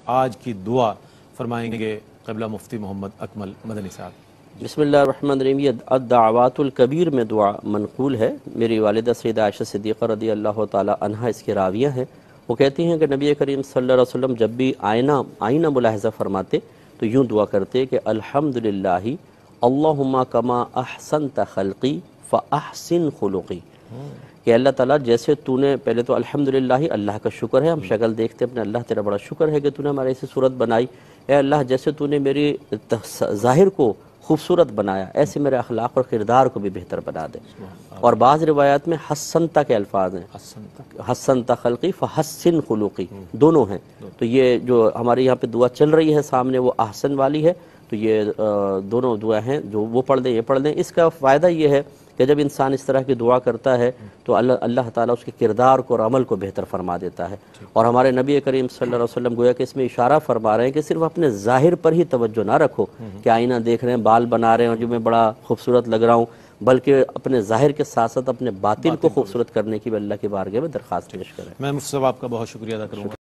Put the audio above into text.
آج کی دعا فرمائیں گے قبلہ مفتی محمد اکمل مدنی صاحب۔ بسم اللہ الرحمن الرحیم۔ یہ الدعوات الکبیر میں دعا منقول ہے، میری والدہ سیدہ عائشہ صدیقہ رضی اللہ تعالی عنہا اس کے راویہ ہیں۔ وہ کہتی ہیں کہ نبی کریم صلی اللہ علیہ وسلم جب بھی آئینہ ملاحظہ فرماتے تو یوں دعا کرتے کہ الحمدللہ اللہم کما احسنت خلقی فاحسن خلقی، کہ اللہ تعالیٰ جیسے تو نے، پہلے تو الحمدللہ اللہ کا شکر ہے، ہم شکل دیکھتے اپنے اللہ تیرا بڑا شکر ہے کہ تو نے ہمارے ایسی صورت بنائی، اے اللہ جیسے تو نے میری ظاہر کو خوبصورت بنایا ایسے میرے اخلاق اور کردار کو بھی بہتر بنا دے۔ اور بعض روایات میں حسنتا کے الفاظ ہیں، حسنتا خلقی فحسن خلقی، دونوں ہیں۔ تو یہ جو ہمارے یہاں پہ دعا چل رہی ہے سامنے وہ احسن والی ہے، تو یہ دونوں دعا ہیں، جو وہ پڑھ دیں یہ پڑھ دیں۔ اس کا فائدہ یہ ہے کہ جب انسان اس طرح کی دعا کرتا ہے تو اللہ تعالیٰ اس کے کردار کو اور عمل کو بہتر فرما دیتا ہے۔ اور ہمارے نبی کریم صلی اللہ علیہ وسلم گویا کہ اس میں اشارہ فرما رہے ہیں کہ صرف اپنے ظاہر پر ہی توجہ نہ رکھو کہ آئینہ دیکھ رہے ہیں، بال بنا رہے ہیں اور جو میں بڑا خوبصورت لگ رہا ہوں، بلکہ اپنے ظاہر کے ساتھ ساتھ اپنے باطن کو خوبصورت کرنے کی بھی اللہ کی بارگاہ میں درخواست پیش کریں۔ میں مفتی صاحب آپ کا بہت شکریہ ادا کروں گا۔